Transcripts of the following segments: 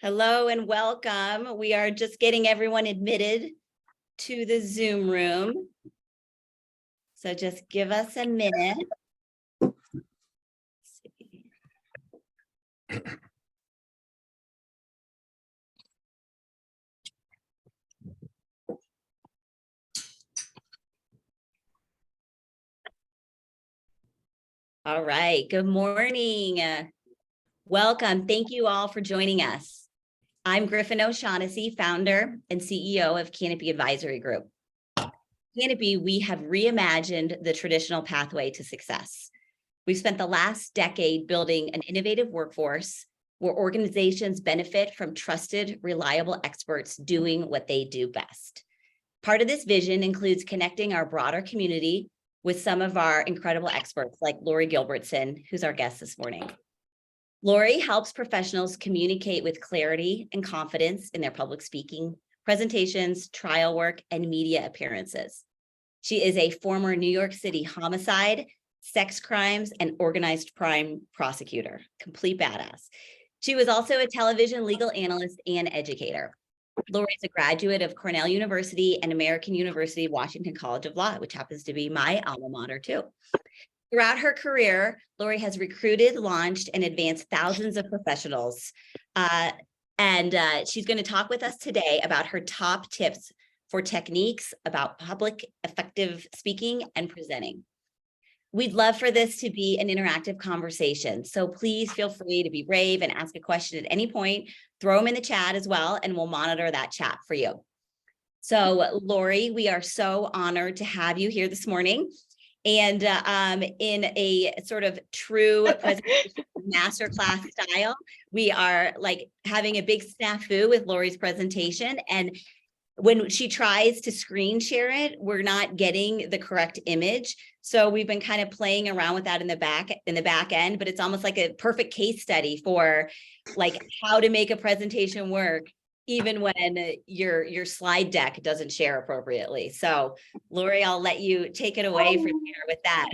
Hello and welcome. We are just getting everyone admitted to the Zoom room. So just give us a minute. All right, good morning. Welcome. Thank you all for joining us. I'm Griffin O'Shaughnessy, founder and CEO of Canopy Advisory Group. Canopy, we have reimagined the traditional pathway to success. We've spent the last decade building an innovative workforce where organizations benefit from trusted, reliable experts doing what they do best. Part of this vision includes connecting our broader community with some of our incredible experts like Laurie Gilbertson, who's our guest this morning. Laurie helps professionals communicate with clarity and confidence in their public speaking, presentations, trial work, and media appearances. She is a former New York City homicide, sex crimes, and organized crime prosecutor, complete badass. She was also a television legal analyst and educator. Laurie is a graduate of Cornell University and American University Washington College of Law, which happens to be my alma mater too. Throughout her career, Laurie has recruited, launched, and advanced thousands of professionals. She's going to talk with us today about her top tips for techniques about public effective speaking and presenting. We'd love for this to be an interactive conversation, so please feel free to be brave and ask a question at any point. Throw them in the chat as well, and we'll monitor that chat for you. So, Laurie, we are so honored to have you here this morning. And in a sort of true presentation masterclass style, we are like having a big snafu with Laurie's presentation. And when she tries to screen share it, we're not getting the correct image. So we've been kind of playing around with that in the back end, but it's almost like a perfect case study for like how to make a presentation work, even when your slide deck doesn't share appropriately. So Laurie, I'll let you take it away from here with that.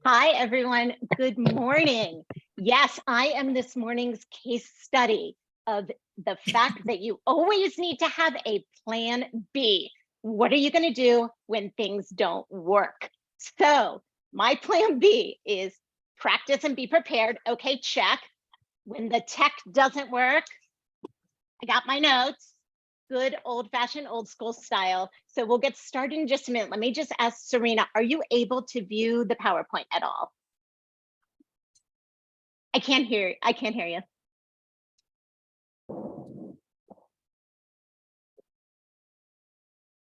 Hi, everyone. Good morning. Yes, I am this morning's case study of the fact that you always need to have a plan B. What are you going to do when things don't work? So my plan B is practice and be prepared. Okay, check. When the tech doesn't work, I got my notes. Good old-fashioned, old school style. So we'll get started in just a minute. Let me just ask Serena, are you able to view the PowerPoint at all? I can't hear you.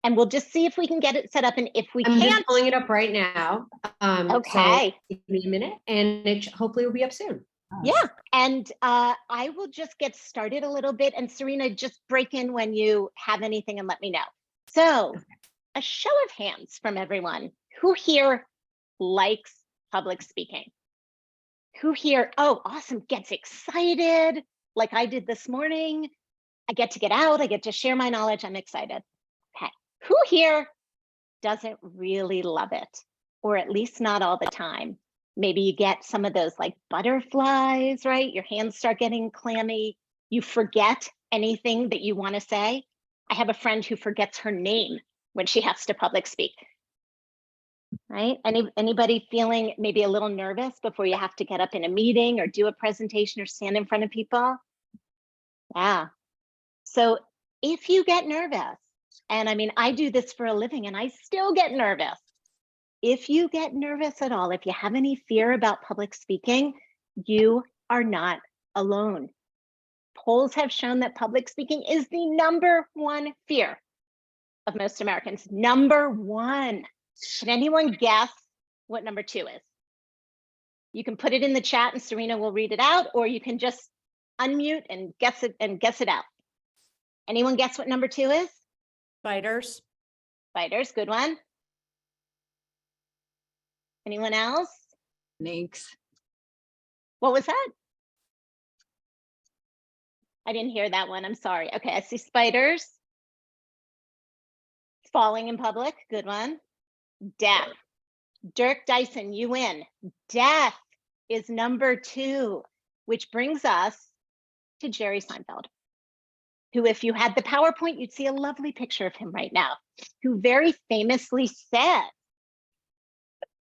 And we'll just see if we can get it set up. And if we can't, I'm just pulling it up right now. Okay. So give me a minute and it hopefully will be up soon. Yeah, and I will just get started a little bit. And Serena, just break in when you have anything and let me know. So a show of hands from everyone. Who here likes public speaking? Who here, oh, awesome, gets excited like I did this morning? I get to get out, I get to share my knowledge, I'm excited. Okay, who here doesn't really love it? Or at least not all the time? Maybe you get some of those like butterflies, right? Your hands start getting clammy. You forget anything that you want to say. I have a friend who forgets her name when she has to public speak. Right? Anybody feeling maybe a little nervous before you have to get up in a meeting or do a presentation or stand in front of people? Yeah. So if you get nervous, and I mean, I do this for a living and I still get nervous. If you get nervous at all, if you have any fear about public speaking, you are not alone. Polls have shown that public speaking is the #1 fear of most Americans. #1. Can anyone guess what #2 is? You can put it in the chat and Serena will read it out, or you can just unmute and guess it out. Anyone guess what #2 is? Spiders. Spiders, good one. Anyone else? Snakes. What was that? I didn't hear that one. I'm sorry. Okay, I see spiders. Falling in public, good one. Death. Dirk Dyson, you win. Death is #2, which brings us to Jerry Seinfeld, who, if you had the PowerPoint, you'd see a lovely picture of him right now, who very famously said,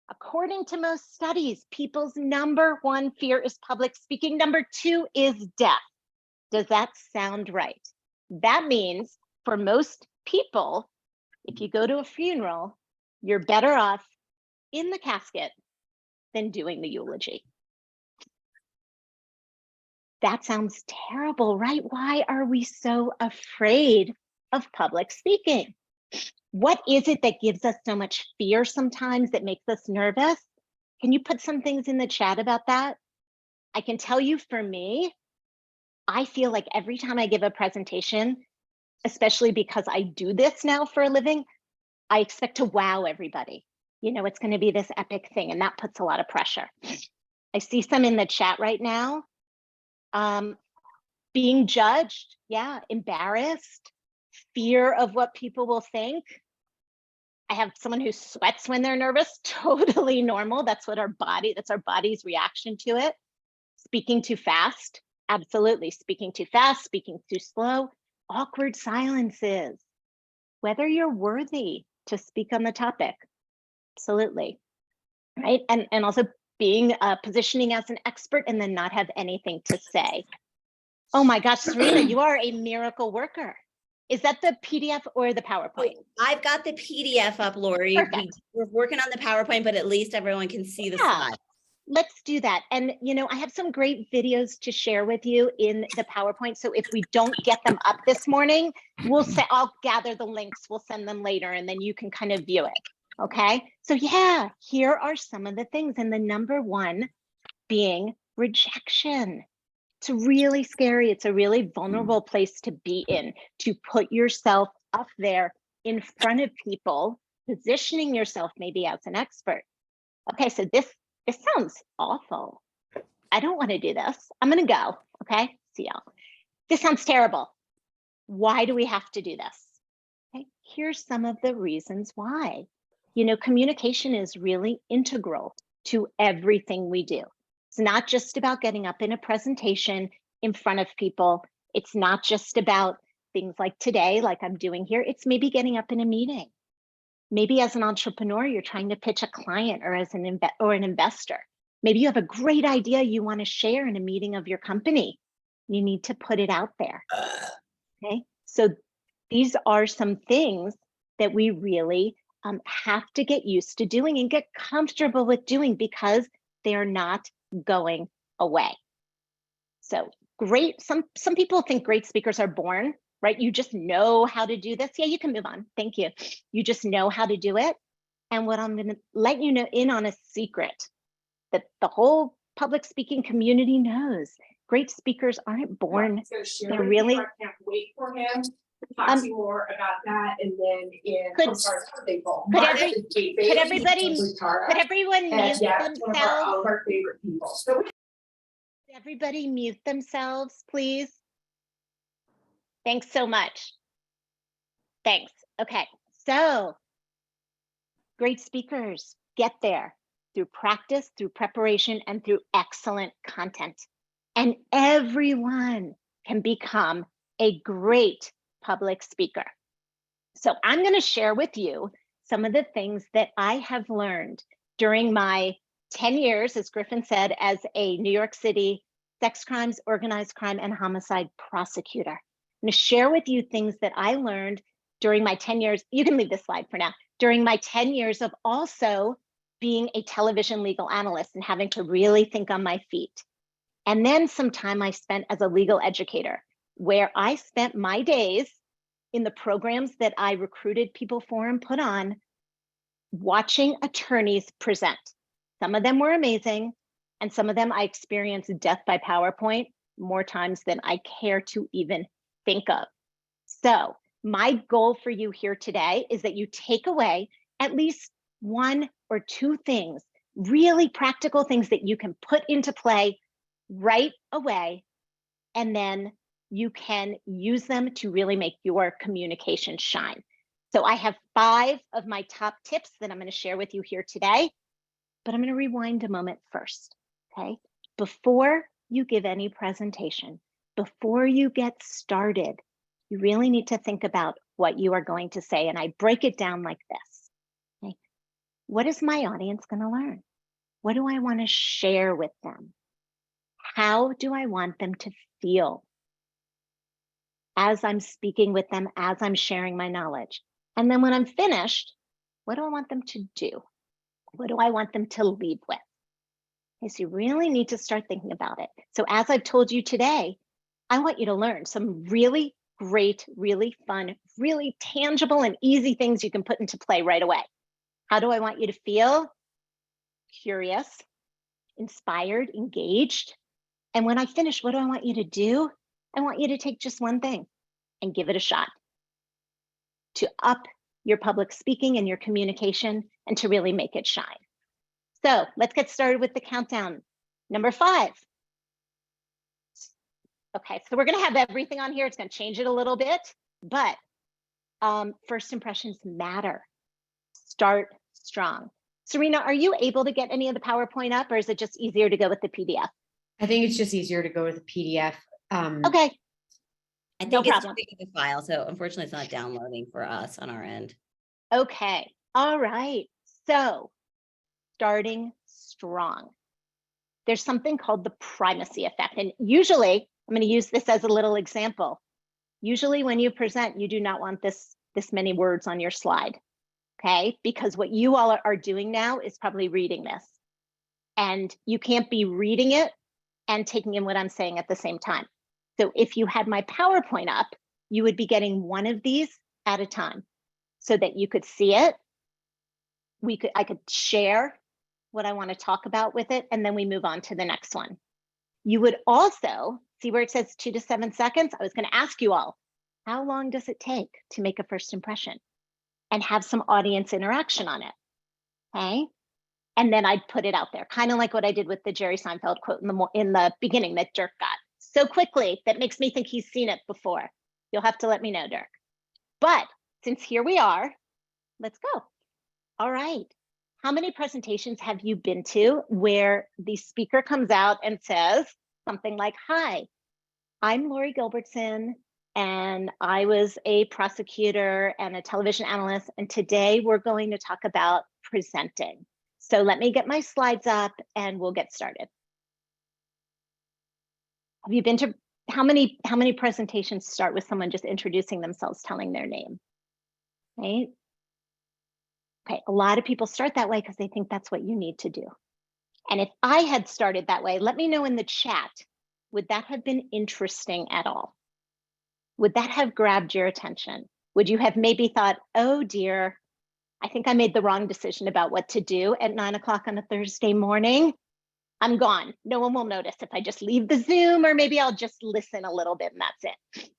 according to most studies, people's number one fear is public speaking. Number two is death. Does that sound right? That means for most people, if you go to a funeral, you're better off in the casket than doing the eulogy. That sounds terrible, right? Why are we so afraid of public speaking? What is it that gives us so much fear sometimes, that makes us nervous? Can you put some things in the chat about that? I can tell you, for me, I feel like every time I give a presentation, especially because I do this now for a living, I expect to wow everybody. You know, it's going to be this epic thing, and that puts a lot of pressure. I see some in the chat right now. Being judged, yeah, embarrassed, fear of what people will think. I have someone who sweats when they're nervous, totally normal. That's our body's reaction to it. Speaking too fast, absolutely. Speaking too fast, speaking too slow, awkward silences. Whether you're worthy to speak on the topic, absolutely, right? And also being positioning as an expert and then not have anything to say. Oh my gosh, Serena, you are a miracle worker. Is that the PDF or the PowerPoint? I've got the PDF up, Laurie. We're working on the PowerPoint, but at least everyone can see the slide. Let's do that. And you know, I have some great videos to share with you in the PowerPoint. So if we don't get them up this morning, I'll gather the links, we'll send them later, and then you can kind of view it. Okay. So yeah, here are some of the things. And the number one being rejection. It's really scary. It's a really vulnerable place to be in, to put yourself up there in front of people, positioning yourself maybe as an expert. Okay, so this sounds awful. I don't want to do this. I'm going to go. Okay, see y'all. This sounds terrible. Why do we have to do this? Okay, here's some of the reasons why. You know, communication is really integral to everything we do. It's not just about getting up in a presentation in front of people. It's not just about things like today, like I'm doing here. It's maybe getting up in a meeting. Maybe as an entrepreneur, you're trying to pitch a client, or as an investor. Maybe you have a great idea you want to share in a meeting of your company. You need to put it out there. Okay, so these are some things that we really have to get used to doing and get comfortable with doing, because they are not going away. So great. Some people think great speakers are born, right? You just know how to do this. Yeah, you can move on. Thank you. You just know how to do it. And what I'm going to let you know in on a secret that the whole public speaking community knows: great speakers aren't born. They're really. I can't wait for him to talk to you more about that. And then could everyone mute themselves? All of our favorite people. So Everybody mute themselves, please. Thanks so much. Thanks. Okay, so great speakers get there through practice, through preparation, and through excellent content. And everyone can become a great public speaker. So I'm going to share with you some of the things that I have learned during my 10 years, as Griffin said, as a New York City sex crimes, organized crime, and homicide prosecutor. I'm going to share with you things that I learned during my 10 years. You can leave this slide for now. During my 10 years of also being a television legal analyst and having to really think on my feet. And then some time I spent as a legal educator, where I spent my days in the programs that I recruited people for and put on, watching attorneys present. Some of them were amazing, and some of them I experienced death by PowerPoint more times than I care to even think of. So my goal for you here today is that you take away at least one or two things, really practical things that you can put into play right away, and then you can use them to really make your communication shine. So I have 5 of my top tips that I'm going to share with you here today, but I'm going to rewind a moment first, okay? Before you give any presentation, before you get started, you really need to think about what you are going to say. And I break it down like this. Okay? What is my audience going to learn? What do I want to share with them? How do I want them to feel as I'm speaking with them, as I'm sharing my knowledge? And then when I'm finished, what do I want them to do? What do I want them to leave with? Okay, so you really need to start thinking about it. So as I've told you today, I want you to learn some really great, really fun, really tangible and easy things you can put into play right away. How do I want you to feel? Curious, inspired, engaged. And when I finish, what do I want you to do? I want you to take just one thing and give it a shot to up your public speaking and your communication and to really make it shine. So let's get started with the countdown. Number 5. Okay, so we're gonna have everything on here. It's gonna change it a little bit, but first impressions matter. Start strong. Serena, are you able to get any of the PowerPoint up, or is it just easier to go with the PDF? I think it's just easier to go with a PDF. Okay, I No think it's too problem. big of a file, so unfortunately it's not downloading for us on our end. okay, all right. So starting strong. There's something called the primacy effect. And usually, I'm going to use this as a little example. Usually when you present, you do not want this many words on your slide, okay? Because what you all are doing now is probably reading this. And you can't be reading it and taking in what I'm saying at the same time. So if you had my PowerPoint up, you would be getting one of these at a time so that you could see it. I could share what I want to talk about with it, and then we move on to the next one. You would also see where it says 2 to 7 seconds. I was going to ask you all, how long does it take to make a first impression and have some audience interaction on it? Okay. And then I'd put it out there, kind of like what I did with the Jerry Seinfeld quote in the beginning that Dirk got so quickly that makes me think he's seen it before. You'll have to let me know, Dirk. But since here we are, let's go. All right. How many presentations have you been to where the speaker comes out and says something like, "Hi, I'm Laurie Gilbertson, and I was a prosecutor and a television analyst, and today we're going to talk about presenting. So let me get my slides up and we'll get started." Have you been to, how many presentations start with someone just introducing themselves, telling their name, right? Okay, a lot of people start that way because they think that's what you need to do. And if I had started that way, let me know in the chat, would that have been interesting at all? Would that have grabbed your attention? Would you have maybe thought, oh dear, I think I made the wrong decision about what to do at 9 o'clock on a Thursday morning? I'm gone. No one will notice if I just leave the Zoom, or maybe I'll just listen a little bit and that's it.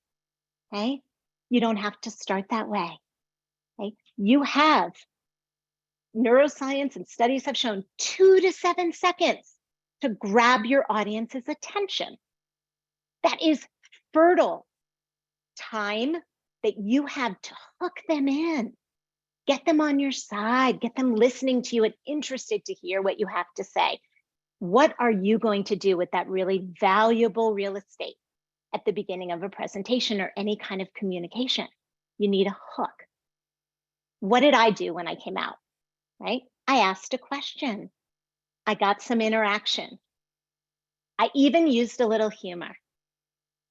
Okay? You don't have to start that way. Okay? You have, neuroscience and studies have shown 2 to 7 seconds to grab your audience's attention. That is fertile time that you have to hook them in, get them on your side, get them listening to you and interested to hear what you have to say. What are you going to do with that really valuable real estate at the beginning of a presentation or any kind of communication? You need a hook. What did I do when I came out? Right? I asked a question. I got some interaction. I even used a little humor.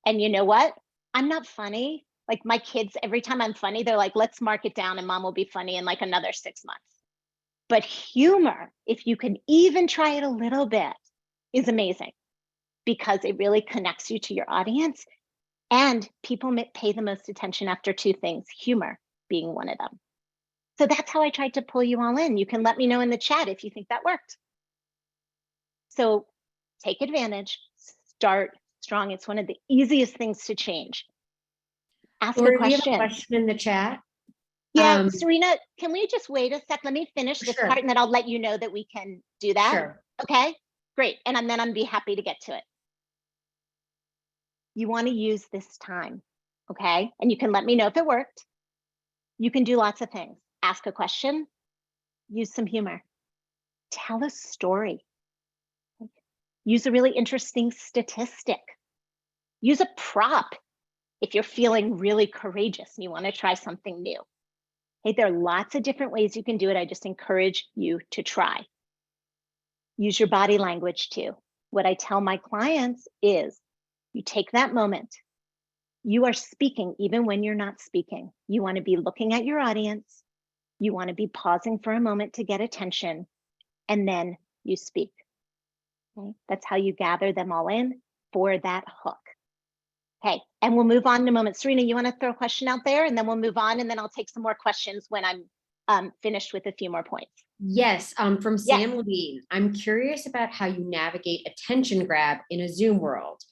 And you know what? I'm not funny. Like my kids, every time I'm funny, they're like, let's mark it down and mom will be funny in like another 6 months. But humor, if you can even try it a little bit, is amazing because it really connects you to your audience. And people pay the most attention after 2 things, humor being one of them. So that's how I tried to pull you all in. You can let me know in the chat if you think that worked. So take advantage, start strong. It's one of the easiest things to change. Ask Laurie, a we have a question. question in the chat. Yeah, Serena, can we just wait a sec? Let me finish this Sure. part and then I'll let you know that we can do that. Sure. Okay, great. And then I'd be happy to get to it. You want to use this time, okay? And you can let me know if it worked. You can do lots of things. Ask a question, use some humor, tell a story, use a really interesting statistic. Use a prop if you're feeling really courageous and you want to try something new. Okay, there are lots of different ways you can do it. I just encourage you to try. Use your body language too. What I tell my clients is you take that moment. You are speaking even when you're not speaking. You want to be looking at your audience. You want to be pausing for a moment to get attention, and then you speak. Okay? That's how you gather them all in for that hook. Okay, and we'll move on in a moment. Serena, you want to throw a question out there, and then we'll move on, and then I'll take some more questions when I'm finished with a few more points. Yes, from Yes. Sam Levine. I'm curious about how you navigate attention grab in a Zoom world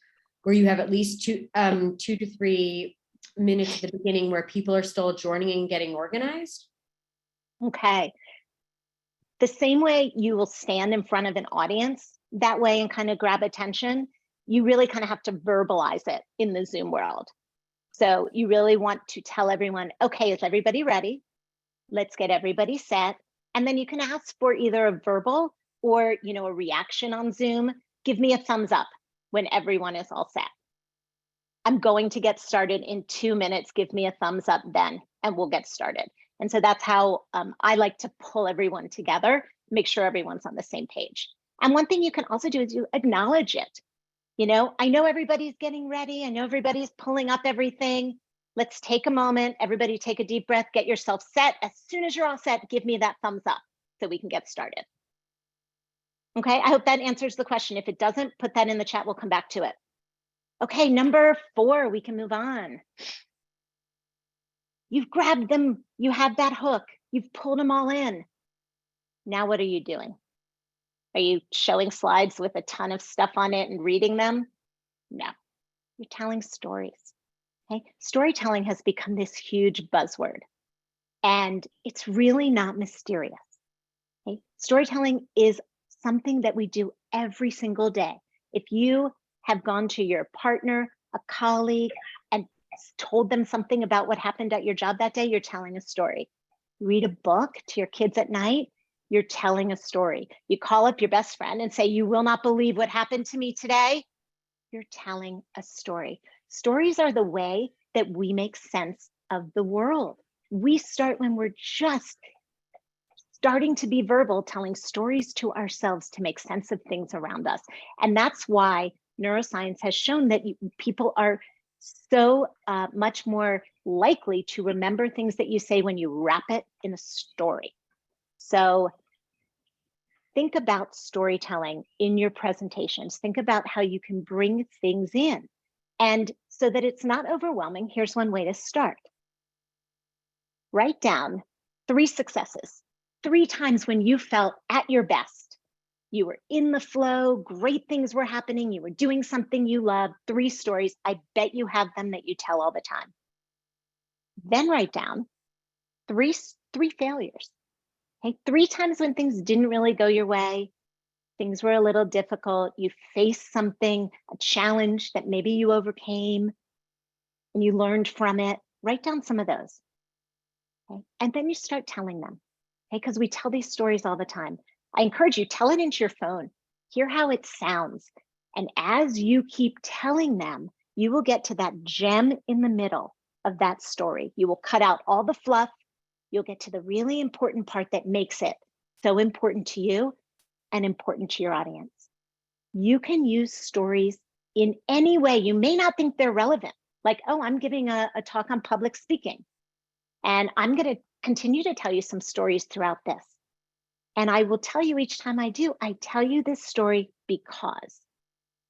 where you have at least 2 to 3 minutes at the beginning where people are still joining and getting organized. Okay. The same way you will stand in front of an audience that way and kind of grab attention, you really kind of have to verbalize it in the Zoom world. So you really want to tell everyone, okay, is everybody ready? Let's get everybody set. And then you can ask for either a verbal or, a reaction on Zoom. Give me a thumbs up when everyone is all set. I'm going to get started in 2 minutes. Give me a thumbs up then, and we'll get started. And so that's how I like to pull everyone together, make sure everyone's on the same page. And one thing you can also do is you acknowledge it. I know everybody's getting ready. I know everybody's pulling up everything. Let's take a moment. Everybody take a deep breath, get yourself set. As soon as you're all set, give me that thumbs up so we can get started. Okay, I hope that answers the question. If it doesn't, put that in the chat. We'll come back to it. Okay, number 4, we can move on. You've grabbed them. You have that hook. You've pulled them all in. Now what are you doing? Are you showing slides with a ton of stuff on it and reading them? No, you're telling stories. Okay, storytelling has become this huge buzzword, and it's really not mysterious. Okay, storytelling is something that we do every single day. If you have gone to your partner, a colleague, and told them something about what happened at your job that day, you're telling a story. Read a book to your kids at night, you're telling a story. You call up your best friend and say, you will not believe what happened to me today. You're telling a story. Stories are the way that we make sense of the world. We start when we're just starting to be verbal, telling stories to ourselves to make sense of things around us. And that's why neuroscience has shown that people are so much more likely to remember things that you say when you wrap it in a story. So think about storytelling in your presentations. Think about how you can bring things in. And so that it's not overwhelming, here's one way to start. Write down 3 successes, 3 times when you felt at your best. You were in the flow, great things were happening, you were doing something you loved, 3 stories. I bet you have them that you tell all the time. Then write down 3 failures. Okay, 3 times when things didn't really go your way, things were a little difficult, you faced something, a challenge that maybe you overcame and you learned from it. Write down some of those. Okay? And then you start telling them. Okay, because we tell these stories all the time. I encourage you, tell it into your phone. Hear how it sounds. And as you keep telling them, you will get to that gem in the middle of that story. You will cut out all the fluff. You'll get to the really important part that makes it so important to you and important to your audience. You can use stories in any way. You may not think they're relevant. Like, oh, I'm giving a talk on public speaking, and I'm going to continue to tell you some stories throughout this. And I will tell you each time I do, I tell you this story because,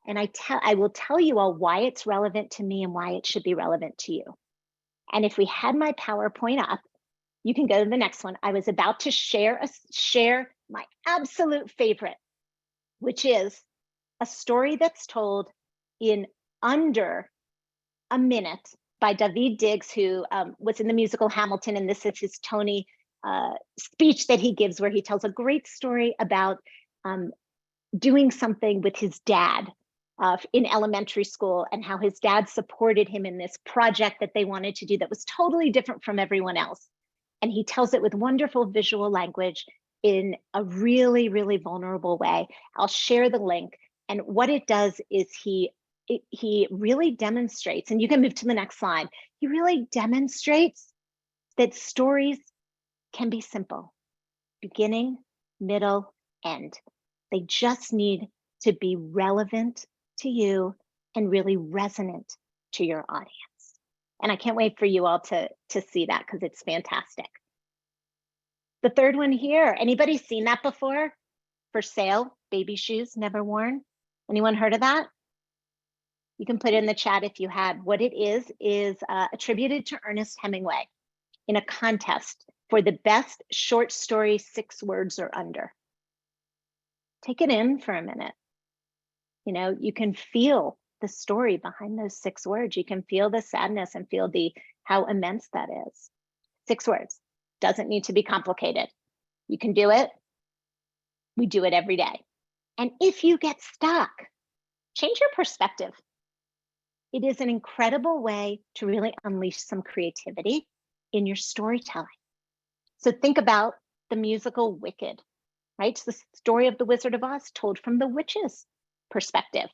and I will tell you all why it's relevant to me and why it should be relevant to you. And if we had my PowerPoint up, you can go to the next one. I was about to share my absolute favorite, which is a story that's told in under a minute by Daveed Diggs, who was in the musical Hamilton, and this is his Tony speech that he gives, where he tells a great story about doing something with his dad in elementary school, and how his dad supported him in this project that they wanted to do that was totally different from everyone else. And he tells it with wonderful visual language in a really, really vulnerable way. I'll share the link. And what it does is he he really demonstrates, and you can move to the next slide. He really demonstrates that stories can be simple, beginning, middle, end. They just need to be relevant to you and really resonant to your audience. And I can't wait for you all to see that because it's fantastic. The third one here, anybody seen that before? For sale, baby shoes never worn. Anyone heard of that? You can put it in the chat if you had. What it is attributed to Ernest Hemingway in a contest for the best short story, 6 words or under. Take it in for a minute. You know, you can feel the story behind those 6 words. You can feel the sadness and feel how immense that is. 6 words, doesn't need to be complicated. You can do it. We do it every day. And if you get stuck, change your perspective. It is an incredible way to really unleash some creativity in your storytelling. So think about the musical Wicked, right? It's the story of the Wizard of Oz told from the witch's perspective.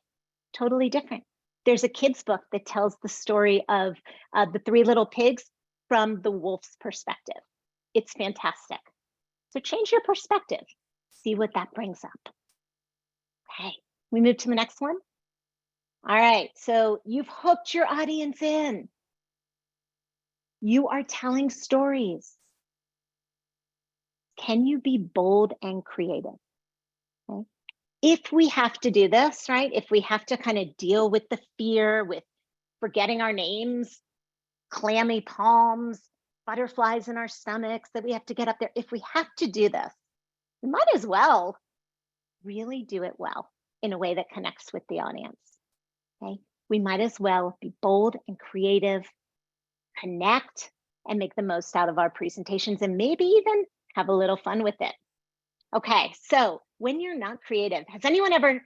Totally different. There's a kid's book that tells the story of the 3 little pigs from the wolf's perspective. It's fantastic. So change your perspective. See what that brings up. Okay, we move to the next one. All right, so you've hooked your audience in. You are telling stories. Can you be bold and creative? Okay. If we have to do this, right? If we have to kind of deal with the fear, with forgetting our names, clammy palms, butterflies in our stomachs that we have to get up there. If we have to do this, we might as well really do it well in a way that connects with the audience. Okay, we might as well be bold and creative, connect, and make the most out of our presentations, and maybe even have a little fun with it. Okay, so when you're not creative, has anyone ever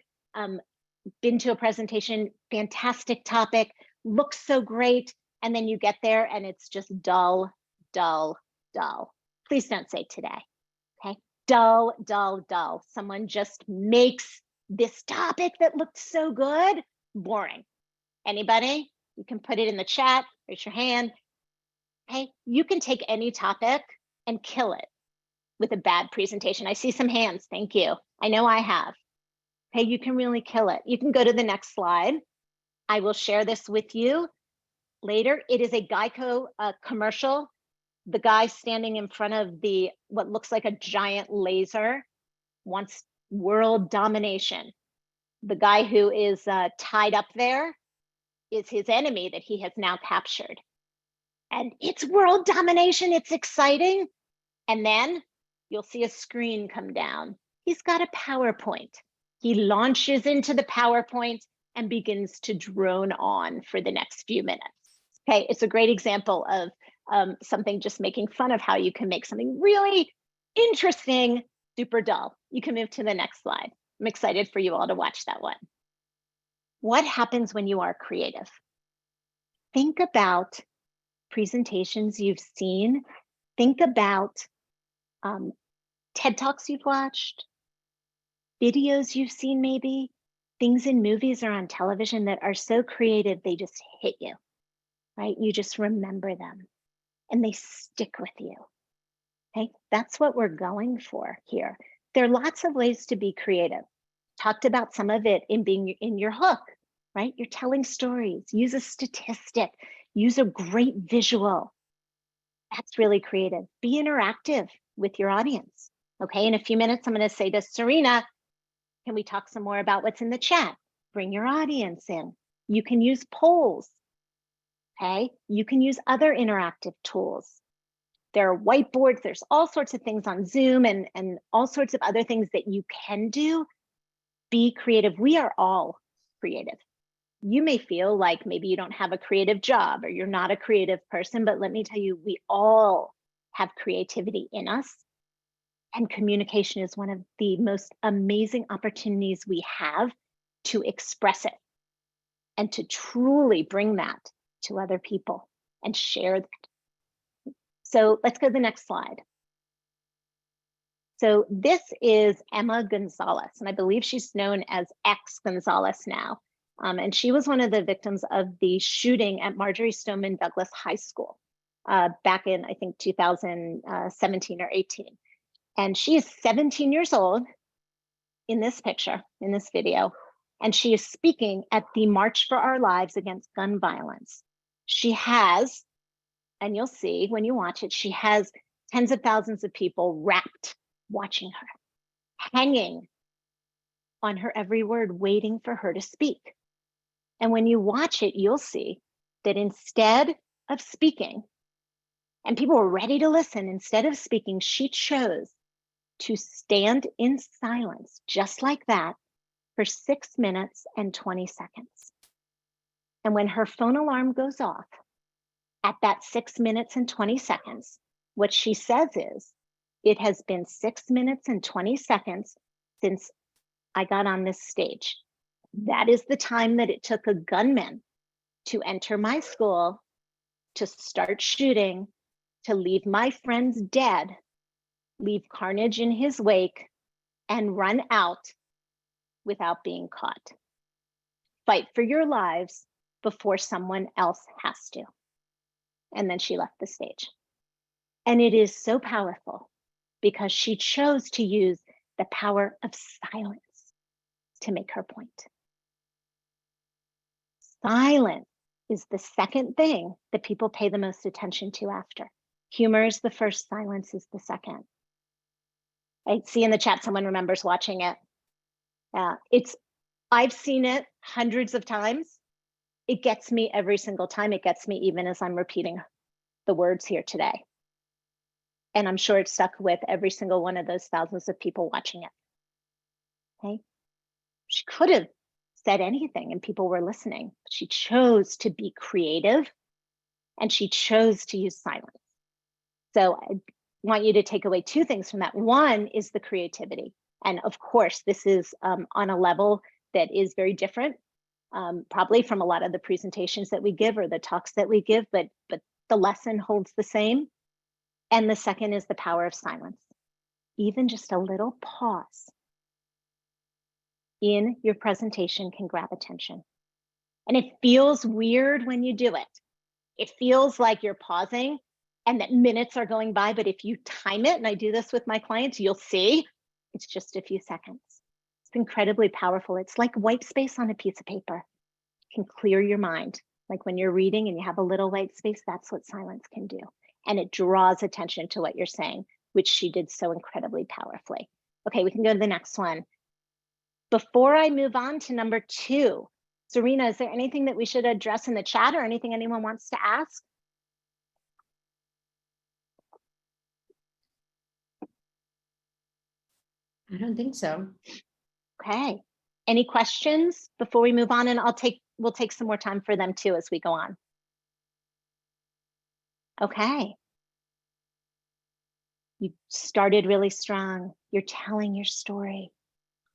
been to a presentation, fantastic topic, looks so great, and then you get there and it's just dull, dull, dull? Please don't say today, okay? Dull, dull, dull. Someone just makes this topic that looked so good boring. Anybody? You can put it in the chat, raise your hand. Okay, you can take any topic and kill it with a bad presentation. I see some hands, thank you. I know I have. Okay, you can really kill it. You can go to the next slide. I will share this with you later. It is a Geico commercial. The guy standing in front of what looks like a giant laser wants world domination. The guy who is tied up there is his enemy that he has now captured. And it's world domination, it's exciting. And then you'll see a screen come down. He's got a PowerPoint. He launches into the PowerPoint and begins to drone on for the next few minutes. Okay, it's a great example of something just making fun of how you can make something really interesting super dull. You can move to the next slide. I'm excited for you all to watch that one. What happens when you are creative? Think about presentations you've seen. Think about TED Talks you've watched, videos you've seen maybe, things in movies or on television that are so creative, they just hit you, right? You just remember them and they stick with you, okay? That's what we're going for here. There are lots of ways to be creative. Talked about some of it in being in your hook, right? You're telling stories, use a statistic, use a great visual. That's really creative. Be interactive with your audience. Okay, in a few minutes, I'm going to say to Serena, can we talk some more about what's in the chat? Bring your audience in. You can use polls. Okay, you can use other interactive tools. There are whiteboards, there's all sorts of things on Zoom and all sorts of other things that you can do. Be creative. We are all creative. You may feel like maybe you don't have a creative job or you're not a creative person, but let me tell you, we all have creativity in us. And communication is one of the most amazing opportunities we have to express it and to truly bring that to other people and share that. So let's go to the next slide. So this is Emma Gonzalez, and I believe she's known as X Gonzalez now. And she was one of the victims of the shooting at Marjorie Stoneman Douglas High School back in, I think, 2017 or 18. And she is 17 years old in this picture, in this video, and she is speaking at the March for Our Lives Against Gun Violence. She has, and you'll see when you watch it, she has tens of thousands of people rapt, watching her, hanging on her every word, waiting for her to speak. And when you watch it, you'll see that instead of speaking, and people were ready to listen, instead of speaking, she chose to stand in silence, just like that, for 6 minutes and 20 seconds. And when her phone alarm goes off at that 6 minutes and 20 seconds, what she says is, it has been 6 minutes and 20 seconds since I got on this stage. That is the time that it took a gunman to enter my school, to start shooting, to leave my friends dead, leave carnage in his wake, and run out without being caught. Fight for your lives before someone else has to. And then she left the stage. And it is so powerful because she chose to use the power of silence to make her point. Silence is the second thing that people pay the most attention to after. Humor is the first, silence is the second. I see in the chat someone remembers watching it. I've seen it hundreds of times. It gets me every single time. It gets me even as I'm repeating the words here today. And I'm sure it's stuck with every single one of those thousands of people watching it. Okay. She could have said anything and people were listening. She chose to be creative and she chose to use silence. So I want you to take away two things from that. One is the creativity. And of course, this is on a level that is very different, probably from a lot of the presentations that we give or the talks that we give, but the lesson holds the same. And the second is the power of silence. Even just a little pause in your presentation can grab attention. And it feels weird when you do it. It feels like you're pausing and that minutes are going by, but if you time it, and I do this with my clients, you'll see it's just a few seconds. It's incredibly powerful. It's like white space on a piece of paper. It can clear your mind. Like when you're reading and you have a little white space, that's what silence can do. And it draws attention to what you're saying, which she did so incredibly powerfully. Okay, we can go to the next one. Before I move on to number 2, Serena, is there anything that we should address in the chat or anything anyone wants to ask? I don't think so. Okay. Any questions before we move on? And we'll take some more time for them too as we go on. Okay. You started really strong. You're telling your story.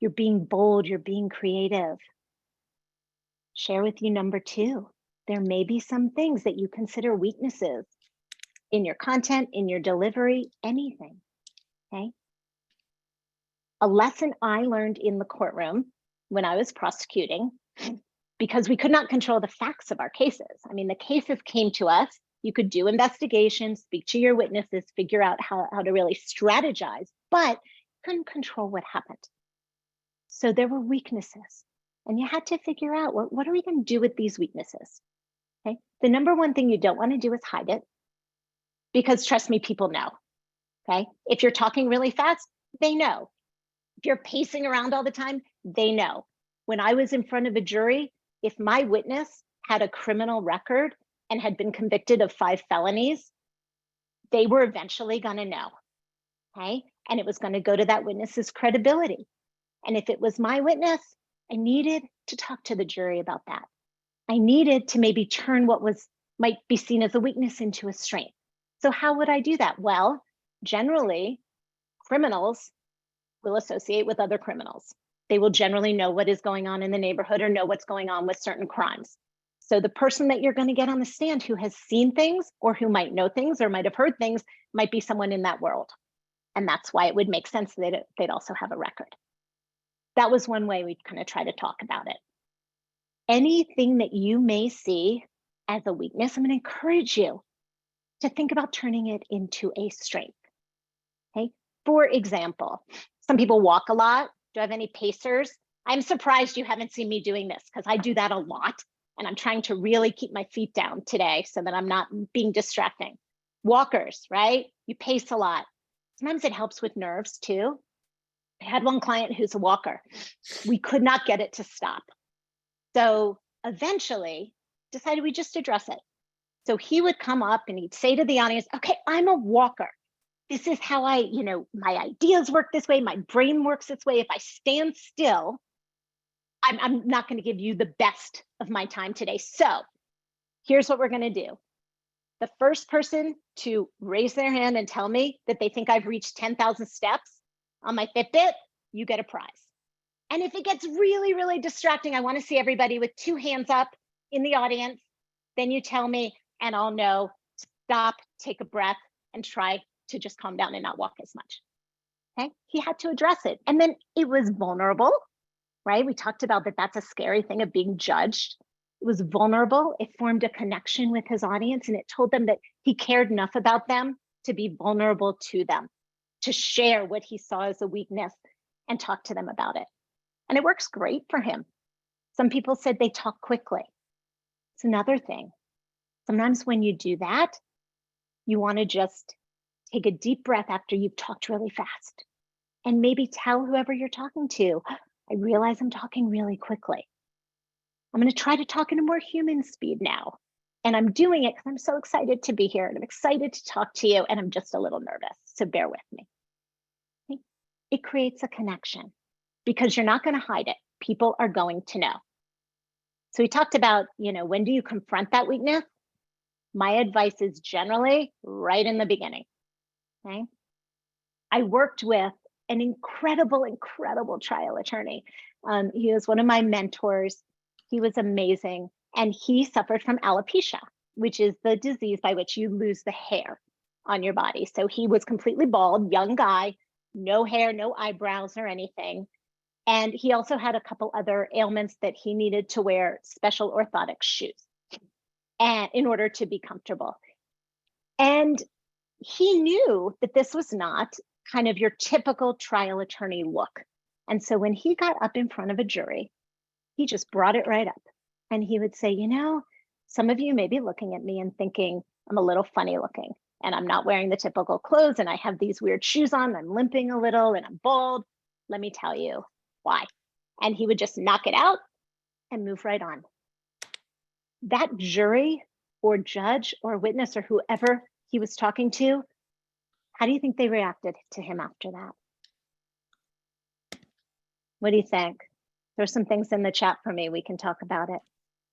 You're being bold. You're being creative. Share with you number 2. There may be some things that you consider weaknesses in your content, in your delivery, anything. Okay. A lesson I learned in the courtroom when I was prosecuting, because we could not control the facts of our cases. I mean, the cases came to us. You could do investigations, speak to your witnesses, figure out how to really strategize, but couldn't control what happened. So there were weaknesses, and you had to figure out what are we going to do with these weaknesses? Okay. The number one thing you don't want to do is hide it, because trust me, people know. Okay. If you're talking really fast, they know. If you're pacing around all the time, they know. When I was in front of a jury, if my witness had a criminal record and had been convicted of 5 felonies, they were eventually going to know. Okay. And it was going to go to that witness's credibility. And if it was my witness, I needed to talk to the jury about that. I needed to maybe turn what might be seen as a weakness into a strength. So how would I do that? Well, generally, criminals will associate with other criminals. They will generally know what is going on in the neighborhood or know what's going on with certain crimes. So the person that you're going to get on the stand who has seen things or who might know things or might have heard things might be someone in that world. And that's why it would make sense that they'd also have a record. That was one way we'd kind of try to talk about it. anything that you may see as a weakness, I'm going to encourage you to think about turning it into a strength. Okay. For example, some people walk a lot. Do I have any pacers? I'm surprised you haven't seen me doing this because I do that a lot. And I'm trying to really keep my feet down today so that I'm not being distracting. Walkers, right? You pace a lot. Sometimes it helps with nerves too. I had one client who's a walker. We could not get it to stop. So eventually decided we just address it. So he would come up and he'd say to the audience, okay, I'm a walker. This is how my ideas work this way. My brain works this way. If I stand still, I'm not going to give you the best of my time today. So here's what we're going to do. The first person to raise their hand and tell me that they think I've reached 10,000 steps on my Fitbit, you get a prize. And if it gets really, really distracting, I want to see everybody with 2 hands up in the audience. Then you tell me, and I'll know, stop, take a breath, and try to just calm down and not walk as much. Okay, he had to address it. And then it was vulnerable, right? We talked about that that's a scary thing of being judged. It was vulnerable. It formed a connection with his audience, and it told them that he cared enough about them to be vulnerable to them, to share what he saw as a weakness and talk to them about it. And it works great for him. Some people said they talk quickly. It's another thing. Sometimes when you do that, you want to just take a deep breath after you've talked really fast and maybe tell whoever you're talking to, I realize I'm talking really quickly. I'm going to try to talk in a more human speed now. And I'm doing it because I'm so excited to be here and I'm excited to talk to you and I'm just a little nervous, so bear with me. Okay? It creates a connection because you're not going to hide it. People are going to know. So we talked about, when do you confront that weakness? My advice is generally right in the beginning. Okay. I worked with an incredible trial attorney. He was one of my mentors. He was amazing. And he suffered from alopecia, which is the disease by which you lose the hair on your body. So he was completely bald, young guy, no hair, no eyebrows or anything. And he also had a couple other ailments that he needed to wear special orthotic shoes and in order to be comfortable. And he knew that this was not kind of your typical trial attorney look. And so when he got up in front of a jury, he just brought it right up. And he would say, some of you may be looking at me and thinking I'm a little funny looking and I'm not wearing the typical clothes and I have these weird shoes on, I'm limping a little and I'm bald. Let me tell you why. And he would just knock it out and move right on. That jury or judge or witness or whoever he was talking to, how do you think they reacted to him after that? What do you think? There's some things in the chat for me. We can talk about it.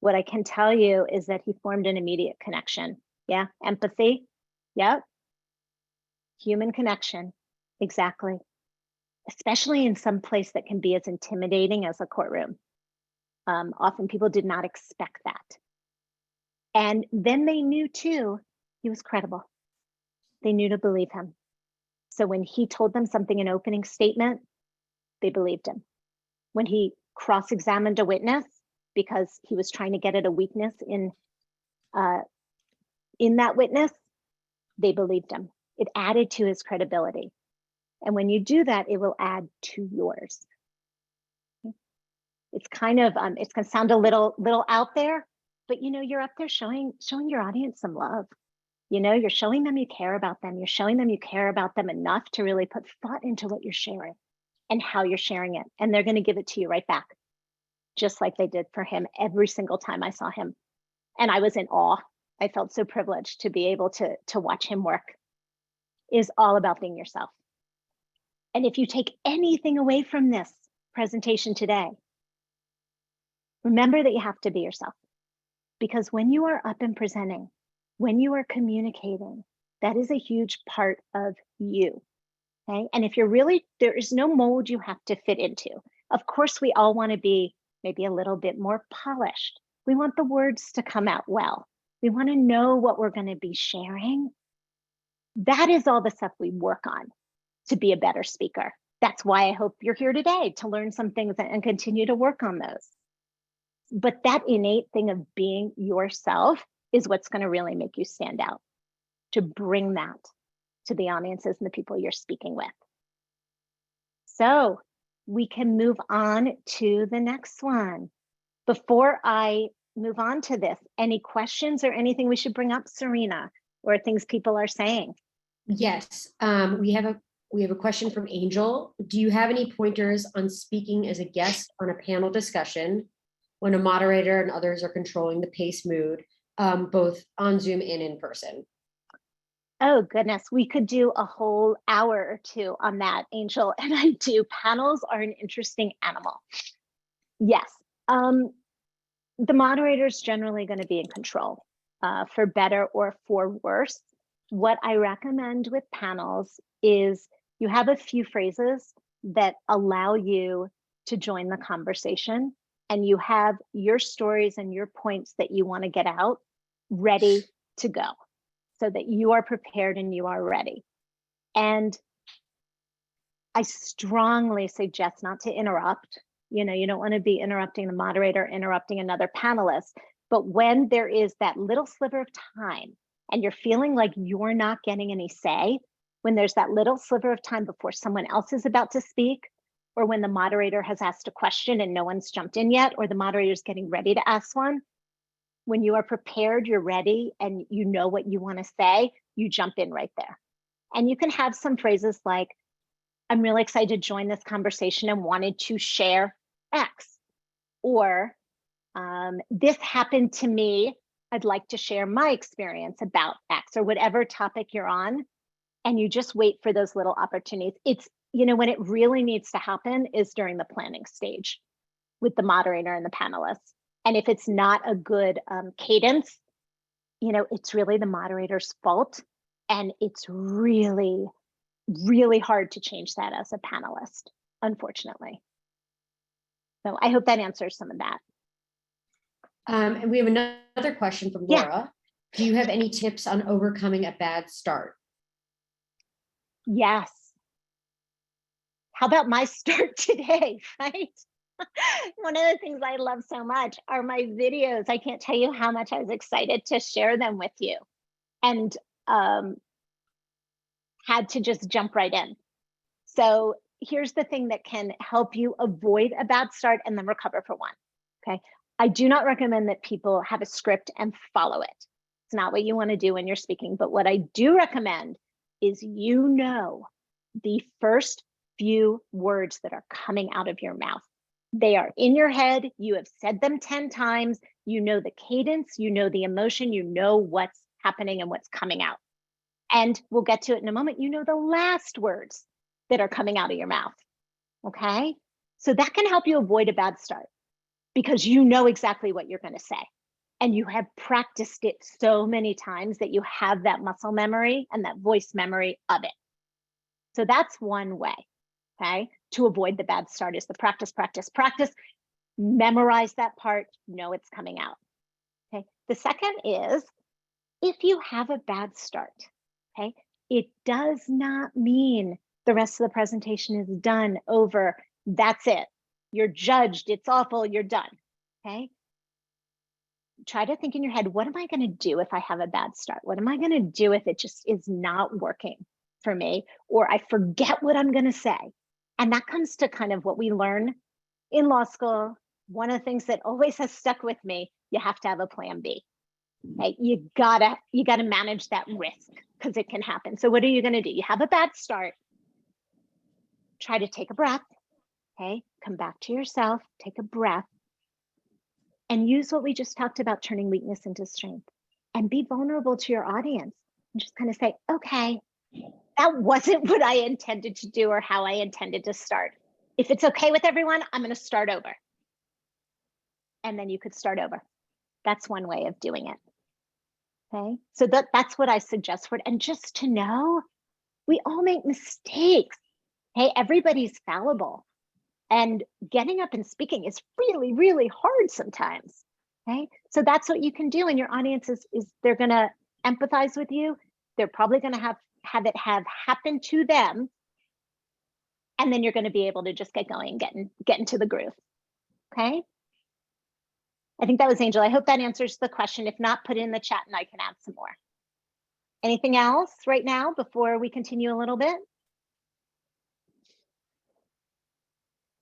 What I can tell you is that he formed an immediate connection. Yeah, empathy. Yep. Human connection. Exactly. Especially in some place that can be as intimidating as a courtroom. Often people did not expect that. And then they knew too, he was credible. They knew to believe him. So when he told them something in opening statement, they believed him. When he cross-examined a witness because he was trying to get at a weakness in that witness, they believed him. It added to his credibility. And when you do that, it will add to yours. It's kind of, it's gonna sound a little out there, but you're up there showing your audience some love. You're showing them you care about them. You're showing them you care about them enough to really put thought into what you're sharing and how you're sharing it. And they're going to give it to you right back, just like they did for him every single time I saw him. And I was in awe. I felt so privileged to be able to watch him work. It is all about being yourself. And if you take anything away from this presentation today, remember that you have to be yourself. Because when you are up and presenting, when you are communicating, that is a huge part of you. Okay. And if there is no mold you have to fit into. Of course, we all want to be maybe a little bit more polished. We want the words to come out well. We want to know what we're going to be sharing. That is all the stuff we work on to be a better speaker. That's why I hope you're here today to learn some things and continue to work on those. But that innate thing of being yourself is what's going to really make you stand out, to bring that to the audiences and the people you're speaking with. So we can move on to the next one. Before I move on to this, any questions or anything we should bring up, Serena, or things people are saying? Yes, we have a question from Angel. Do you have any pointers on speaking as a guest on a panel discussion when a moderator and others are controlling the pace mood, both on Zoom and in person? Oh goodness, we could do a whole hour or two on that, Angel. And I do. Panels are an interesting animal. Yes, the moderator is generally going to be in control, for better or for worse. What I recommend with panels is you have a few phrases that allow you to join the conversation, and you have your stories and your points that you want to get out ready to go, so that you are prepared and you are ready. And I strongly suggest not to interrupt. You know, you don't want to be interrupting the moderator, interrupting another panelist. But when there is that little sliver of time and you're feeling like you're not getting any say, when there's that little sliver of time before someone else is about to speak, or when the moderator has asked a question and no one's jumped in yet, or the moderator is getting ready to ask one, when you are prepared, you're ready, and you know what you want to say, you jump in right there. And you can have some phrases like, I'm really excited to join this conversation and wanted to share X. Or this happened to me. I'd like to share my experience about X, or whatever topic you're on. And you just wait for those little opportunities. It's, you know, when it really needs to happen is during the planning stage with the moderator and the panelists. And if it's not a good cadence, you know, it's really the moderator's fault. And it's really, really hard to change that as a panelist, unfortunately. So I hope that answers some of that. And we have another question from Yeah. Laura. Do you have any tips on overcoming a bad start? Yes. How about my start today, right? One of the things I love so much are my videos. I can't tell you how much I was excited to share them with you, and had to just jump right in. So here's the thing that can help you avoid a bad start and then recover for one, okay? I do not recommend that people have a script and follow it. It's not what you want to do when you're speaking, but what I do recommend is, you know, the first few words that are coming out of your mouth. They are in your head. You have said them 10 times. You know the cadence, you know the emotion, you know what's happening and what's coming out. And we'll get to it in a moment. You know the last words that are coming out of your mouth, okay? So that can help you avoid a bad start, because you know exactly what you're going to say. And you have practiced it so many times that you have that muscle memory and that voice memory of it. So that's one way, okay, to avoid the bad start, is the practice, practice, practice. Memorize that part, know it's coming out, okay? The second is, if you have a bad start, okay, it does not mean the rest of the presentation is done, over, that's it. You're judged, it's awful, you're done, okay? Try to think in your head, what am I going to do if I have a bad start? What am I going to do if it just is not working for me, or I forget what I'm going to say? And that comes to kind of what we learn in law school. One of the things that always has stuck with me, you have to have a plan B. Okay? You gotta manage that risk, because it can happen. So what are you going to do? You have a bad start. Try to take a breath. Okay, come back to yourself, take a breath, and use what we just talked about, turning weakness into strength, and be vulnerable to your audience, and just kind of say, okay, that wasn't what I intended to do or how I intended to start. If it's okay with everyone, I'm going to start over. And then you could start over. That's one way of doing it. Okay, so that's what I suggest for it. And just to know, we all make mistakes. Hey, everybody's fallible. And getting up and speaking is really, really hard sometimes. Okay, so that's what you can do. And your audience is they're going to empathize with you. They're probably going to have it happen to them. And then you're going to be able to just get going, get into the groove. Okay. I think that was Angel. I hope that answers the question. If not, put it in the chat and I can add some more. Anything else right now before we continue a little bit?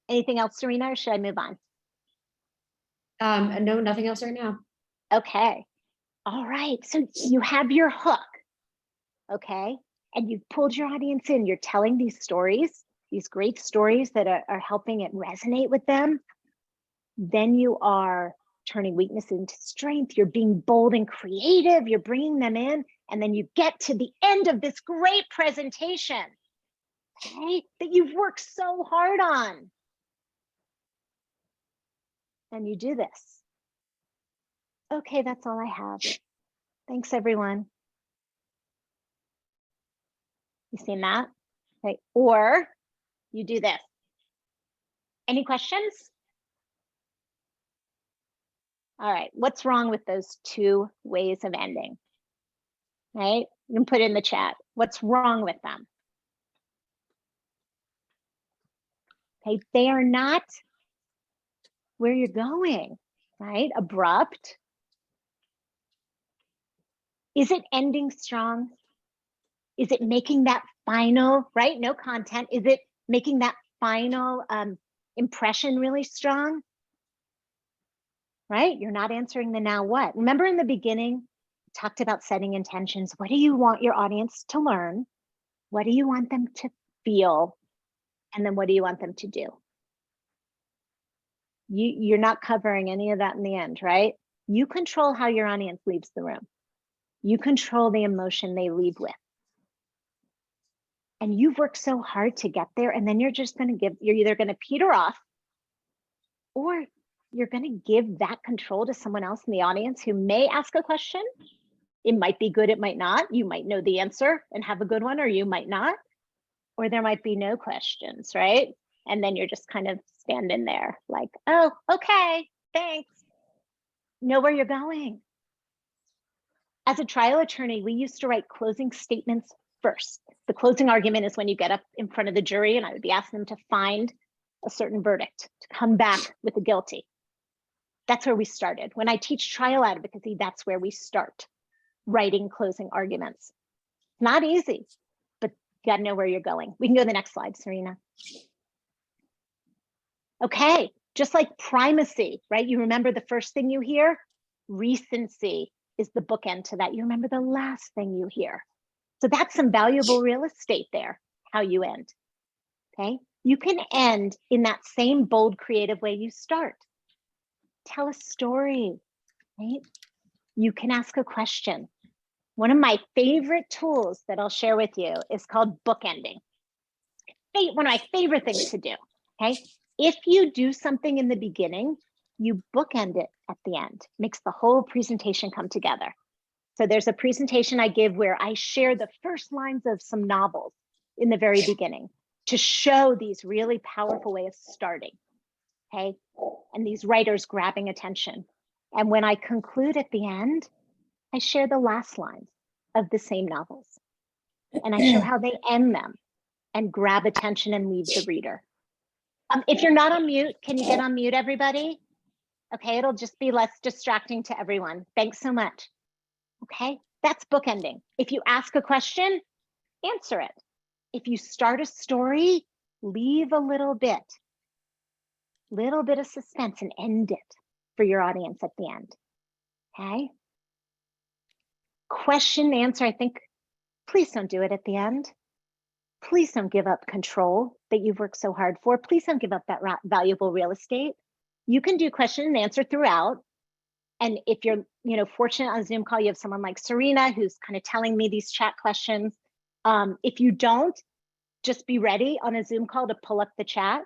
Anything else, Serena, or should I move on? No, nothing else right now. Okay. All right. So you have your hook. Okay. And you've pulled your audience in. You're telling these stories, these great stories that are helping it resonate with them. Then you are turning weakness into strength. You're being bold and creative. You're bringing them in. And then you get to the end of this great presentation, okay, that you've worked so hard on. And you do this. Okay, that's all I have. Thanks, everyone. You seen that? Okay, or you do this. Any questions? All right, what's wrong with those two ways of ending? Right, you can put it in the chat. What's wrong with them? Okay, they are not where you're going, right? Abrupt. Is it ending strong? Is it making that final, right? No content. Is it making that final impression really strong? Right? You're not answering the now what. Remember in the beginning, we talked about setting intentions. What do you want your audience to learn? What do you want them to feel? And then what do you want them to do? You're not covering any of that in the end, right? You control how your audience leaves the room. You control the emotion they leave with. And you've worked so hard to get there, and then you're just going to you're either going to peter off, or you're going to give that control to someone else in the audience who may ask a question. It might be good, it might not. You might know the answer and have a good one, or you might not. Or there might be no questions, right? And then you're just kind of standing there like, oh, okay, thanks. Know where you're going. As a trial attorney, we used to write closing statements first. The closing argument is when you get up in front of the jury and I would be asking them to find a certain verdict, to come back with a guilty. That's where we started. When I teach trial advocacy, that's where we start writing closing arguments. Not easy, but you gotta know where you're going. We can go to the next slide, Serena. Okay, just like primacy, right? You remember the first thing you hear? Recency is the bookend to that. You remember the last thing you hear. So that's some valuable real estate there, how you end, okay? You can end in that same bold, creative way you start. Tell a story, right? You can ask a question. One of my favorite tools that I'll share with you is called bookending. One of my favorite things to do, okay? If you do something in the beginning, you bookend it at the end. Makes the whole presentation come together. So there's a presentation I give where I share the first lines of some novels in the very beginning to show these really powerful ways of starting, okay? And these writers grabbing attention. And when I conclude at the end, I share the last lines of the same novels. And I show how they end them and grab attention and leave the reader. If you're not on mute, can you get on mute, everybody? Okay, it'll just be less distracting to everyone. Thanks so much. Okay, that's bookending. If you ask a question, answer it. If you start a story, leave a little bit of suspense and end it for your audience at the end. Okay. Question, answer, I think, please don't do it at the end. Please don't give up control that you've worked so hard for. Please don't give up that valuable real estate. You can do question and answer throughout. And if you're, fortunate on a Zoom call, you have someone like Serena who's kind of telling me these chat questions. If you don't, just be ready on a Zoom call to pull up the chat,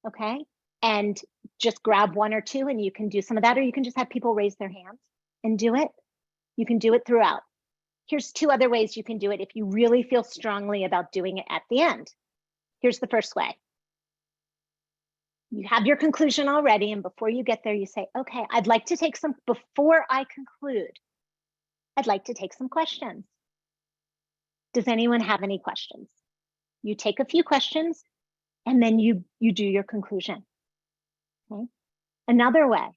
okay? And just grab one or two and you can do some of that, or you can just have people raise their hands and do it. You can do it throughout. Here's two other ways you can do it if you really feel strongly about doing it at the end. Here's the first way. You have your conclusion already, and before you get there, you say, okay, I'd like to take some, before I conclude, I'd like to take some questions. Does anyone have any questions? You take a few questions, and then you do your conclusion. Okay. Another way,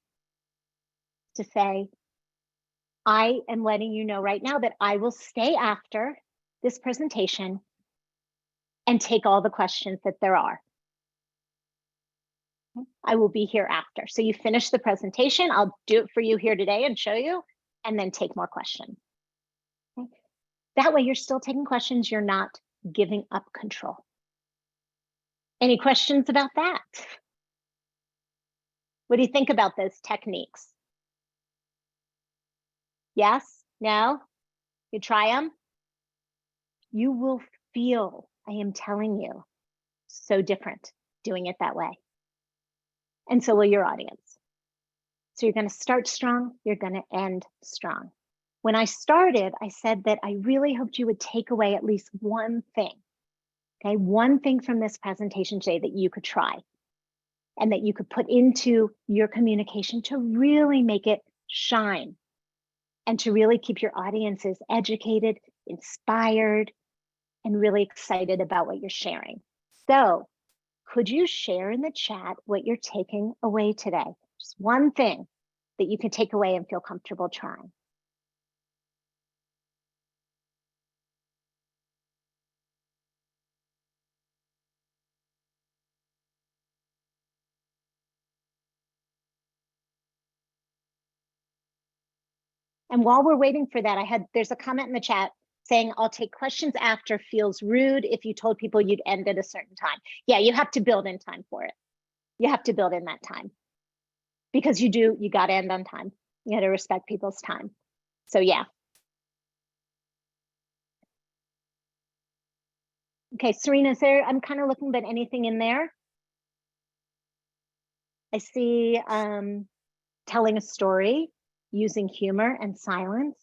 to say, I am letting you know right now that I will stay after this presentation and take all the questions that there are. I will be here after. So you finish the presentation, I'll do it for you here today and show you, and then take more questions. Okay? That way you're still taking questions, you're not giving up control. Any questions about that? What do you think about those techniques? Yes? No? You try them? You will feel, I am telling you, so different doing it that way. And so will your audience. So you're going to start strong, you're going to end strong. When I started, I said that I really hoped you would take away at least one thing. Okay, one thing from this presentation today that you could try and that you could put into your communication to really make it shine and to really keep your audiences educated, inspired, and really excited about what you're sharing. So could you share in the chat what you're taking away today? Just one thing that you can take away and feel comfortable trying. And while we're waiting for that, there's a comment in the chat saying, I'll take questions after, feels rude if you told people you'd end at a certain time. Yeah, you have to build in time for it. You have to build in that time because you got to end on time. You got to respect people's time. So yeah. Okay, Serena, I'm kind of looking, but anything in there? I see telling a story, using humor and silence,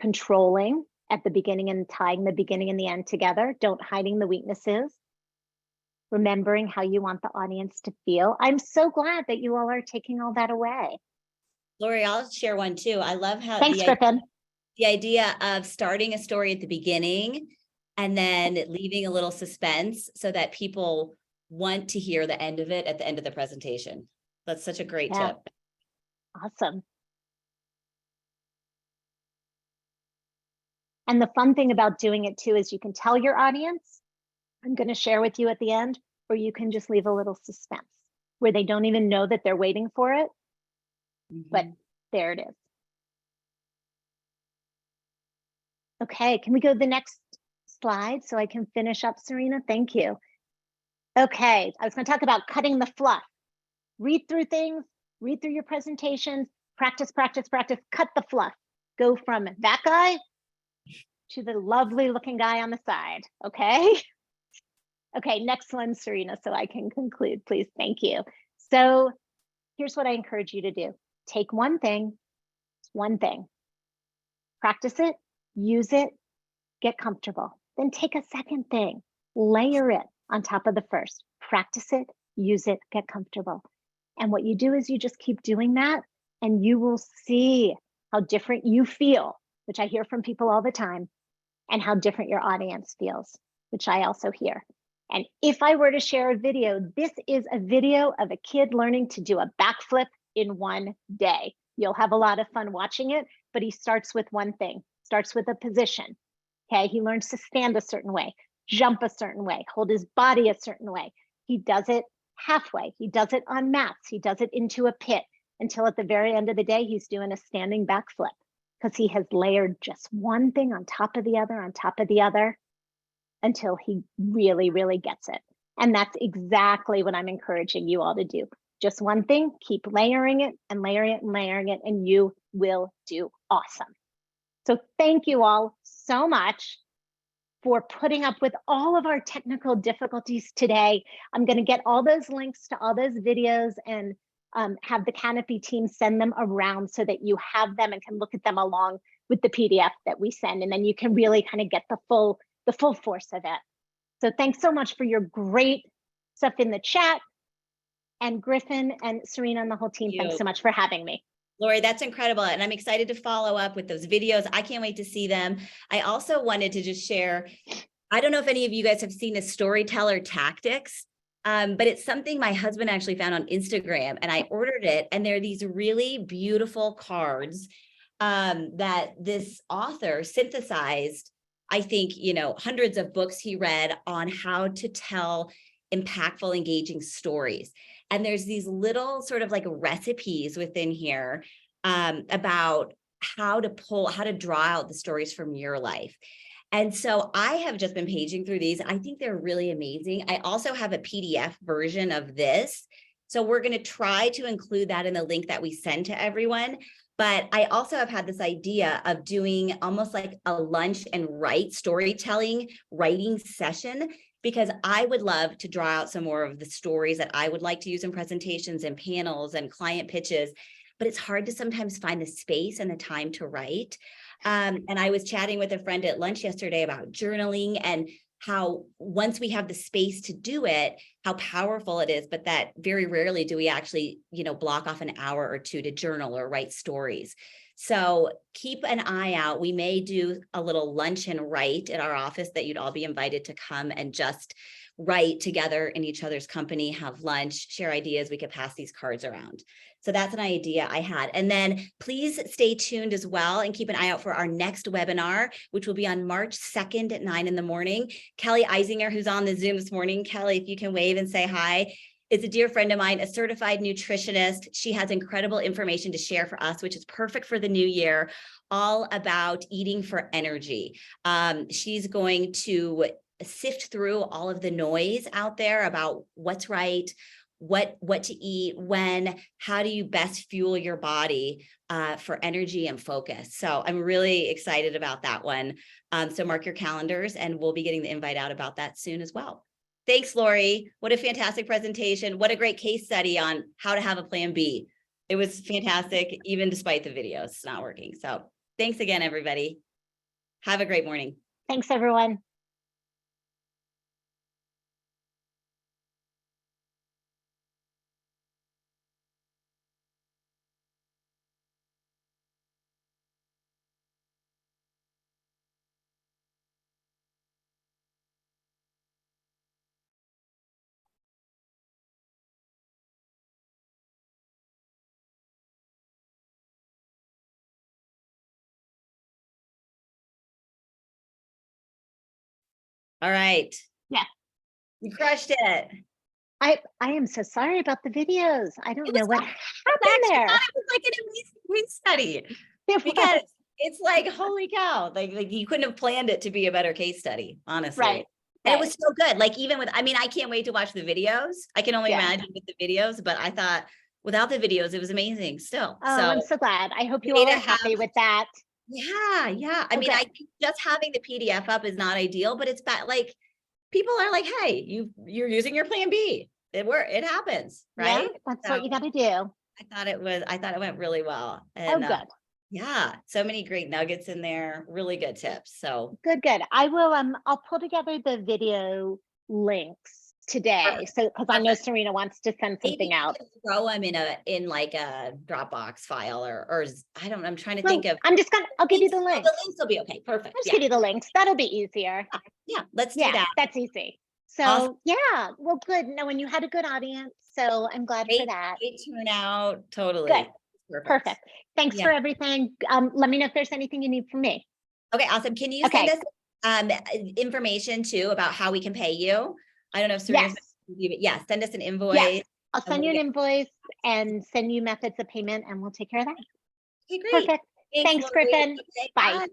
controlling at the beginning and tying the beginning and the end together, don't hiding the weaknesses, remembering how you want the audience to feel. I'm so glad that you all are taking all that away. Laurie, I'll share one too. I love how Thanks, Griffin. the idea of starting a story at the beginning and then leaving a little suspense so that people want to hear the end of it at the end of the presentation. That's such a great tip. Awesome. And the fun thing about doing it too is you can tell your audience, I'm going to share with you at the end, or you can just leave a little suspense where they don't even know that they're waiting for it, but there it is. Okay, can we go to the next slide so I can finish up, Serena? Thank you. Okay, I was going to talk about cutting the fluff. Read through things, read through your presentations, practice, practice, practice, cut the fluff. Go from that guy to the lovely looking guy on the side, okay? Okay, next one, Serena, so I can conclude, please, thank you. So here's what I encourage you to do. Take one thing, practice it, use it, get comfortable. Then take a second thing, layer it on top of the first, practice it, use it, get comfortable. And what you do is you just keep doing that and you will see how different you feel, which I hear from people all the time, and how different your audience feels, which I also hear. And if I were to share a video, this is a video of a kid learning to do a backflip in one day. You'll have a lot of fun watching it, but he starts with one thing, starts with a position. Okay, he learns to stand a certain way, jump a certain way, hold his body a certain way. He does it halfway. He does it on mats. He does it into a pit until at the very end of the day, he's doing a standing backflip because he has layered just one thing on top of the other until he really, really gets it. And that's exactly what I'm encouraging you all to do. Just one thing, keep layering it and layering it and layering it, and you will do awesome. So thank you all so much for putting up with all of our technical difficulties today. I'm going to get all those links to all those videos and have the Canopy team send them around so that you have them and can look at them along with the PDF that we send. And then you can really kind of get the full force of it. So thanks so much for your great stuff in the chat. And Griffin and Serena and the whole team, thanks so much for having me. Laurie, that's incredible. And I'm excited to follow up with those videos. I can't wait to see them. I also wanted to just share, I don't know if any of you guys have seen the storyteller tactics. But it's something my husband actually found on Instagram, and I ordered it, and there are these really beautiful cards that this author synthesized. I think, hundreds of books he read on how to tell impactful, engaging stories. And there's these little sort of like recipes within here about how to draw out the stories from your life. And so I have just been paging through these. I think they're really amazing. I also have a PDF version of this. So we're going to try to include that in the link that we send to everyone. But I also have had this idea of doing almost like a lunch and write storytelling writing session, because I would love to draw out some more of the stories that I would like to use in presentations and panels and client pitches. But it's hard to sometimes find the space and the time to write. And I was chatting with a friend at lunch yesterday about journaling and how once we have the space to do it, how powerful it is, but that very rarely do we actually, block off an hour or two to journal or write stories. So keep an eye out. We may do a little lunch and write at our office that you'd all be invited to come and just write together in each other's company, have lunch, share ideas. We could pass these cards around. So that's an idea I had. And then please stay tuned as well and keep an eye out for our next webinar, which will be on March 2nd at 9 in the morning. Kelly Eisinger, who's on the Zoom this morning. Kelly, if you can wave and say hi, is a dear friend of mine, a certified nutritionist. She has incredible information to share for us, which is perfect for the new year, all about eating for energy. She's going to sift through all of the noise out there about what's right, what to eat, when, how do you best fuel your body for energy and focus. So I'm really excited about that one. So mark your calendars, and we'll be getting the invite out about that soon as well. Thanks, Laurie. What a fantastic presentation. What a great case study on how to have a plan B. It was fantastic, even despite the videos not working. So thanks again, everybody. Have a great morning. Thanks, everyone. All right. Yeah. You crushed it. I am so sorry about the videos. I don't know what happened Actually, there. I thought it was like an amazing case study, It was. because it's like, holy cow, like you couldn't have planned it to be a better case study, honestly. Right. And it was so good. Like even with, I can't wait to watch the videos. I can only Yeah. imagine with the videos, but I thought without the videos, it was amazing still. Oh, So I'm so glad. I hope you way all to are happy with that. yeah. I mean, good. I think just having the PDF up is not ideal, but it's bad. Like people are like, hey, you're using your plan B. It happens, right? Yeah, that's So what you got to do. I thought it went really well. Oh, And good. yeah, so many great nuggets in there, really good tips. So Good. I will, I'll pull together the video links today. So, because I know Serena wants to send maybe something you out. can throw them in like a Dropbox file or I don't know. I'm trying to Well, think of. I'll give you the Oh, links. the links will be okay. Perfect. I'll just give you the links. That'll be easier. Yeah, let's do Yeah, that. that's easy. So Awesome. yeah, well, good. No, and you had a good audience. So I'm glad for that. Great turnout. Totally. Good. Perfect. Thanks for everything. Let me know if there's anything you need from me. Okay, awesome. Can you send us information too about how we can pay you? I don't know if Serena's send us an invoice. Yes. I'll send you an invoice and send you methods of payment, and we'll take care of that. Okay, great. Perfect. Thanks, Laurie. Griffin. Okay, Bye. bye.